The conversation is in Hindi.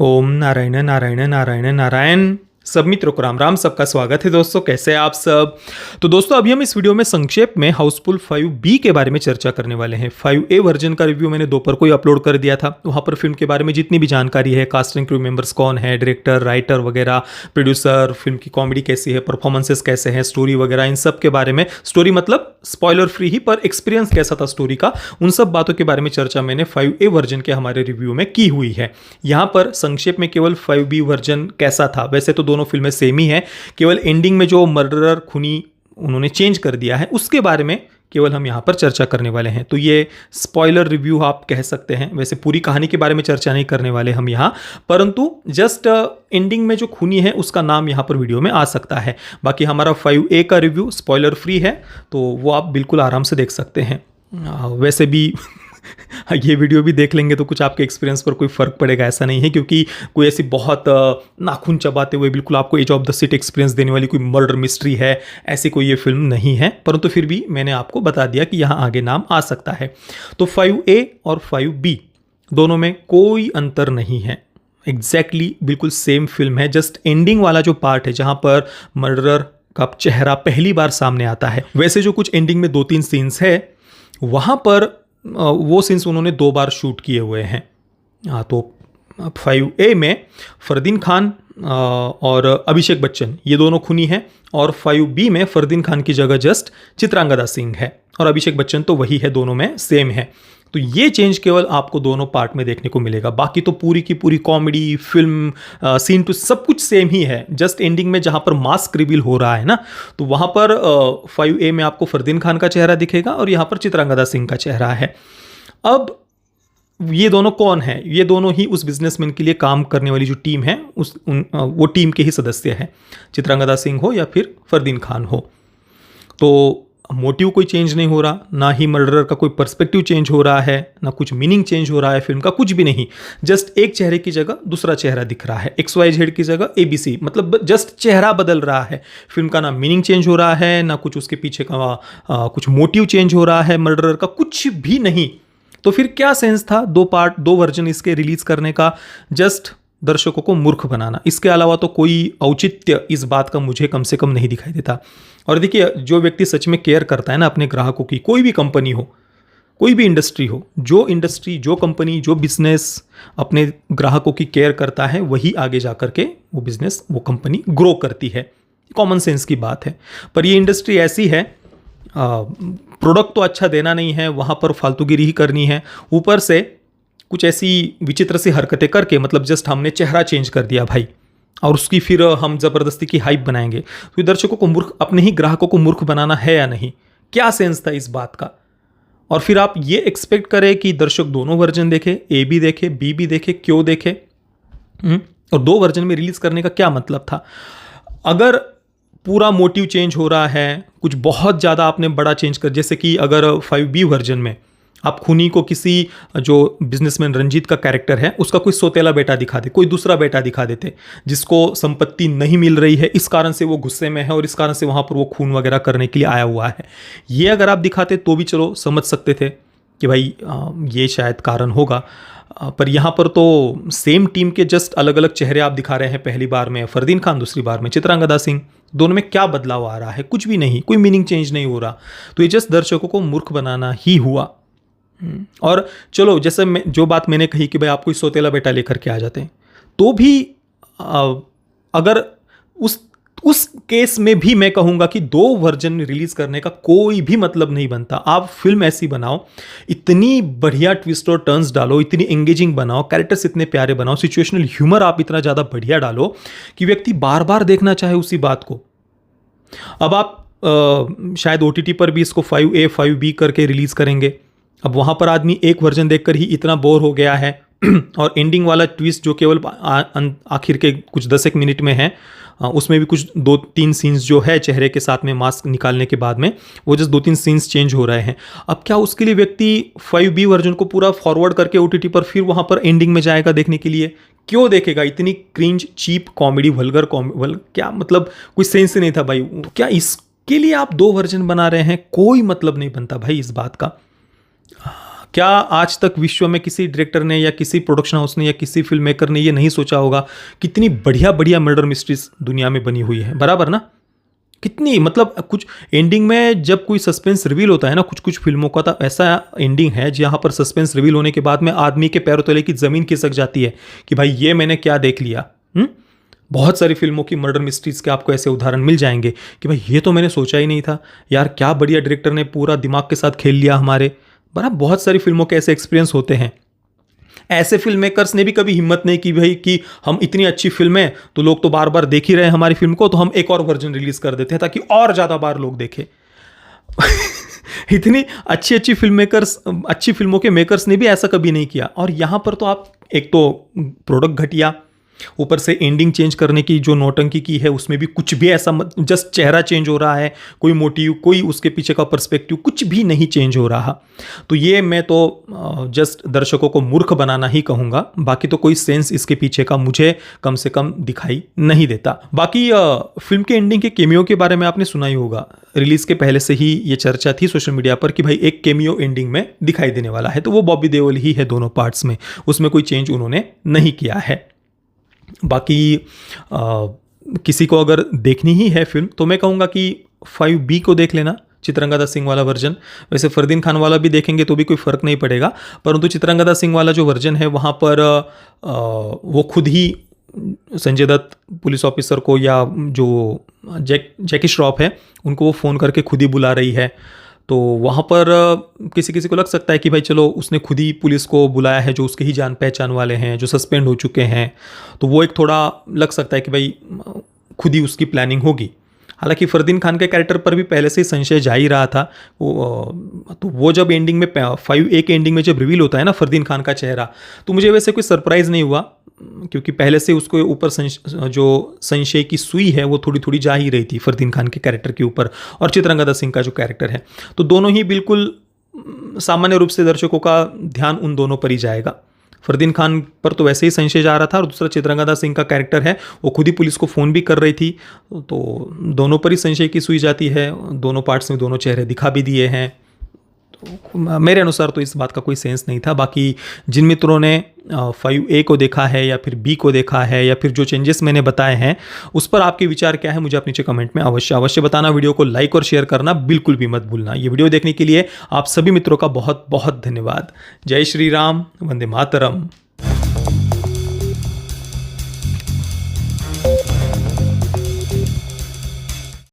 ओम नारायण नारायण नारायण नारायण। सब मित्रों को राम राम। सबका स्वागत है दोस्तों, कैसे हैं आप सब। तो दोस्तों अभी हम इस वीडियो में संक्षेप में हाउसफुल 5B के बारे में चर्चा करने वाले हैं। 5A वर्जन का रिव्यू मैंने दोपहर को ही अपलोड कर दिया था। वहाँ पर फिल्म के बारे में जितनी भी जानकारी है, कास्ट एंड क्रू मेंबर्स कौन है, डायरेक्टर, राइटर वगैरह, प्रोड्यूसर, फिल्म की कॉमेडी कैसी है, परफॉर्मेंसेस कैसे हैं, स्टोरी वगैरह, इन सब के बारे में, स्टोरी मतलब स्पॉइलर फ्री ही, पर एक्सपीरियंस कैसा था स्टोरी का, उन सब बातों के बारे में चर्चा मैंने 5A वर्जन के हमारे रिव्यू में की हुई है। यहाँ पर संक्षेप में केवल 5B वर्जन कैसा था, वैसे तो दोनों फिल्में सेम ही है, केवल एंडिंग में जो मर्डरर खूनी उन्होंने चेंज कर दिया है उसके बारे में केवल हम यहां पर चर्चा करने वाले हैं। तो ये स्पॉइलर रिव्यू आप कह सकते हैं। वैसे पूरी कहानी के बारे में चर्चा नहीं करने वाले हम यहां, परंतु जस्ट एंडिंग में जो खूनी है उसका नाम यहां पर वीडियो में आ सकता है। बाकी हमारा 5A का रिव्यू स्पॉइलर फ्री है, तो वो आप बिल्कुल आराम से देख सकते हैं। वैसे भी ये वीडियो भी देख लेंगे तो कुछ आपके एक्सपीरियंस पर कोई फर्क पड़ेगा ऐसा नहीं है, क्योंकि कोई ऐसी बहुत नाखून चबाते हुए बिल्कुल आपको edge of the seat experience देने वाली कोई मर्डर मिस्ट्री है, ऐसी कोई ये फिल्म नहीं है। परंतु फिर भी मैंने आपको बता दिया कि यहाँ आगे नाम आ सकता है। तो 5A और 5B दोनों में कोई अंतर नहीं है, एग्जैक्टली बिल्कुल सेम फिल्म है। जस्ट एंडिंग वाला जो पार्ट है जहाँ पर मर्डरर का चेहरा पहली बार सामने आता है, वैसे जो कुछ एंडिंग में 2-3 सीन्स है वहाँ पर वो सीन्स उन्होंने 2 बार शूट किए हुए हैं। तो 5A में फरदीन खान और अभिषेक बच्चन ये दोनों खूनी हैं, और 5B में फरदीन खान की जगह जस्ट चित्रांगदा सिंह है, और अभिषेक बच्चन तो वही है, दोनों में सेम है। तो ये चेंज केवल आपको दोनों पार्ट में देखने को मिलेगा। बाकी तो पूरी की पूरी कॉमेडी, फिल्म, सीन टू सब कुछ सेम ही है। जस्ट एंडिंग में जहाँ पर मास्क रिवील हो रहा है ना, तो वहाँ पर 5A में आपको फरदीन खान का चेहरा दिखेगा और यहाँ पर चित्रांगदा सिंह का चेहरा है। अब ये दोनों कौन है? ये दोनों ही उस बिजनेसमैन के लिए काम करने वाली जो टीम है वो टीम के ही सदस्य हैं, चित्रांगदा सिंह हो या फिर फरदीन खान हो। तो मोटिव कोई चेंज नहीं हो रहा, ना ही मर्डरर का कोई पर्सपेक्टिव चेंज हो रहा है, ना कुछ मीनिंग चेंज हो रहा है फिल्म का, कुछ भी नहीं। जस्ट एक चेहरे की जगह दूसरा चेहरा दिख रहा है, XYZ की जगह ABC, मतलब जस्ट चेहरा बदल रहा है। फिल्म का ना मीनिंग चेंज हो रहा है, ना कुछ उसके पीछे का कुछ मोटिव चेंज हो रहा है मर्डरर का, कुछ भी नहीं। तो फिर क्या सेंस था 2 पार्ट 2 वर्जन इसके रिलीज करने का? जस्ट दर्शकों को मूर्ख बनाना, इसके अलावा तो कोई औचित्य इस बात का मुझे कम से कम नहीं दिखाई देता। और देखिए, जो व्यक्ति सच में केयर करता है ना अपने ग्राहकों की, कोई भी कंपनी हो, कोई भी इंडस्ट्री हो, जो इंडस्ट्री, जो कंपनी, जो बिजनेस अपने ग्राहकों की केयर करता है, वही आगे जा करके वो बिजनेस, वो कंपनी ग्रो करती है। कॉमन सेंस की बात है। पर ये इंडस्ट्री ऐसी है, प्रोडक्ट तो अच्छा देना नहीं है, वहाँ पर फालतूगिरी ही करनी है, ऊपर से कुछ ऐसी विचित्र सी हरकतें करके, मतलब जस्ट हमने चेहरा चेंज कर दिया भाई, और उसकी फिर हम ज़बरदस्ती की हाइप बनाएंगे। तो दर्शकों को मूर्ख, अपने ही ग्राहकों को मूर्ख बनाना है या नहीं? क्या सेंस था इस बात का? और फिर आप ये एक्सपेक्ट करें कि दर्शक दोनों वर्जन देखे, A भी देखे, B भी देखे, क्यों देखे? और 2 वर्जन में रिलीज करने का क्या मतलब था? अगर पूरा मोटिव चेंज हो रहा है, कुछ बहुत ज़्यादा आपने बड़ा चेंज कर, जैसे कि अगर 5B वर्जन में आप खूनी को किसी, जो बिजनेसमैन रंजीत का कैरेक्टर है, उसका कोई सौतेला बेटा दिखा दे, कोई दूसरा बेटा दिखा देते जिसको संपत्ति नहीं मिल रही है, इस कारण से वो गुस्से में है और इस कारण से वहाँ पर वो खून वगैरह करने के लिए आया हुआ है, ये अगर आप दिखाते तो भी चलो समझ सकते थे कि भाई ये शायद कारण होगा। पर यहाँ पर तो सेम टीम के जस्ट अलग अलग चेहरे आप दिखा रहे हैं। पहली बार में फरदीन खान, दूसरी बार में चित्रांगदा सिंह। दोनों में क्या बदलाव आ रहा है? कुछ भी नहीं, कोई मीनिंग चेंज नहीं हो रहा। तो ये जस्ट दर्शकों को मूर्ख बनाना ही हुआ। और चलो, जैसे जो बात मैंने कही कि भाई आप कोई सौतेला बेटा लेकर के आ जाते हैं, तो भी अगर उस केस में भी मैं कहूंगा कि 2 वर्जन रिलीज करने का कोई भी मतलब नहीं बनता। आप फिल्म ऐसी बनाओ, इतनी बढ़िया ट्विस्ट और टर्न्स डालो, इतनी एंगेजिंग बनाओ, कैरेक्टर्स इतने प्यारे बनाओ, सिचुएशनल ह्यूमर आप इतना ज़्यादा बढ़िया डालो कि व्यक्ति बार बार देखना चाहे उसी बात को। अब आप शायद OTT पर भी इसको 5A 5B करके रिलीज करेंगे। अब वहाँ पर आदमी एक वर्जन देखकर ही इतना बोर हो गया है और एंडिंग वाला ट्विस्ट जो केवल आखिर के कुछ 10 मिनट में है, उसमें भी कुछ 2-3 सीन्स जो है चेहरे के साथ में मास्क निकालने के बाद में, वो जस्ट 2-3 सीन्स चेंज हो रहे हैं। अब क्या उसके लिए व्यक्ति 5B वर्जन को पूरा फॉरवर्ड करके OTT पर फिर वहाँ पर एंडिंग में जाएगा देखने के लिए? क्यों देखेगा? इतनी क्रिंज, चीप कॉमेडी, वल्गर क्या मतलब, कोई सेंस ही नहीं था भाई। क्या इसके लिए आप 2 वर्जन बना रहे हैं? कोई मतलब नहीं बनता भाई इस बात का। क्या आज तक विश्व में किसी डायरेक्टर ने या किसी प्रोडक्शन हाउस ने या किसी फिल्म मेकर ने ये नहीं सोचा होगा कितनी बढ़िया बढ़िया मर्डर मिस्ट्रीज दुनिया में बनी हुई है, बराबर ना? कितनी, मतलब कुछ एंडिंग में जब कोई सस्पेंस रिवील होता है ना, कुछ कुछ फिल्मों का तो ऐसा एंडिंग है जहाँ पर सस्पेंस रिवील होने के बाद में आदमी के पैरों तले की ज़मीन खिसक जाती है कि भाई ये मैंने क्या देख लिया। बहुत सारी फिल्मों की मर्डर मिस्ट्रीज के आपको ऐसे उदाहरण मिल जाएंगे कि भाई ये तो मैंने सोचा ही नहीं था यार, क्या बढ़िया डायरेक्टर ने पूरा दिमाग के साथ खेल लिया हमारे। बराबर, बहुत सारी फिल्मों के ऐसे एक्सपीरियंस होते हैं। ऐसे फिल्म मेकर्स ने भी कभी हिम्मत नहीं की भाई कि हम इतनी अच्छी फिल्म है तो लोग तो बार बार देख ही रहे हैं हमारी फिल्म को, तो हम एक और वर्जन रिलीज कर देते हैं ताकि और ज़्यादा बार लोग देखें। इतनी अच्छी अच्छी फिल्म मेकर्स, अच्छी फिल्मों के मेकर्स ने भी ऐसा कभी नहीं किया। और यहां पर तो आप एक तो प्रोडक्ट घटिया, ऊपर से एंडिंग चेंज करने की जो नौटंकी की है उसमें भी कुछ भी ऐसा, जस्ट चेहरा चेंज हो रहा है, कोई मोटिव, कोई उसके पीछे का पर्सपेक्टिव कुछ भी नहीं चेंज हो रहा। तो ये मैं तो जस्ट दर्शकों को मूर्ख बनाना ही कहूँगा, बाकी तो कोई सेंस इसके पीछे का मुझे कम से कम दिखाई नहीं देता। बाकी फिल्म के एंडिंग के केमियो के बारे में आपने सुना ही होगा, रिलीज के पहले से ही ये चर्चा थी सोशल मीडिया पर कि भाई एक केमियो एंडिंग में दिखाई देने वाला है, तो वो बॉबी देओल ही है दोनों पार्ट्स में, उसमें कोई चेंज उन्होंने नहीं किया है। बाकी किसी को अगर देखनी ही है फिल्म तो मैं कहूँगा कि 5B को देख लेना, चित्रंगदा सिंह वाला वर्जन। वैसे फरदीन खान वाला भी देखेंगे तो भी कोई फ़र्क नहीं पड़ेगा, परंतु चित्रंगदा सिंह वाला जो वर्जन है वहाँ पर वो खुद ही संजय दत्त पुलिस ऑफिसर को, या जो जैकी श्रॉफ है उनको वो फ़ोन करके खुद ही बुला रही है। तो वहाँ पर किसी किसी को लग सकता है कि भाई चलो उसने खुद ही पुलिस को बुलाया है जो उसके ही जान पहचान वाले हैं, जो सस्पेंड हो चुके हैं, तो वो एक थोड़ा लग सकता है कि भाई खुद ही उसकी प्लानिंग होगी। हालांकि फरदीन खान के कैरेक्टर पर भी पहले से ही संशय जा ही रहा था। तो वो जब एंडिंग में 5A के एंडिंग में जब रिवील होता है ना फरदीन खान का चेहरा, तो मुझे वैसे कोई सरप्राइज़ नहीं हुआ, क्योंकि पहले से उसको ऊपर जो संशय की सुई है वो थोड़ी थोड़ी जा ही रही थी फरदीन खान के कैरेक्टर के ऊपर और चित्रंगदा सिंह का जो कैरेक्टर है। तो दोनों ही बिल्कुल सामान्य रूप से दर्शकों का ध्यान उन दोनों पर ही जाएगा। फरदीन खान पर तो वैसे ही संशय जा रहा था, और दूसरा चित्रंगदा सिंह का कैरेक्टर है वो खुद ही पुलिस को फ़ोन भी कर रही थी, तो दोनों पर ही संशय की सुई जाती है। दोनों पार्ट्स में दोनों चेहरे दिखा भी दिए हैं, तो मेरे अनुसार तो इस बात का कोई सेंस नहीं था। बाकी जिन मित्रों ने 5A को देखा है या फिर B को देखा है या फिर जो चेंजेस मैंने बताए हैं उस पर आपके विचार क्या है मुझे आप नीचे कमेंट में अवश्य बताना। वीडियो को लाइक और शेयर करना बिल्कुल भी मत भूलना। ये वीडियो देखने के लिए आप सभी मित्रों का बहुत बहुत धन्यवाद। जय श्री राम, वंदे मातरम।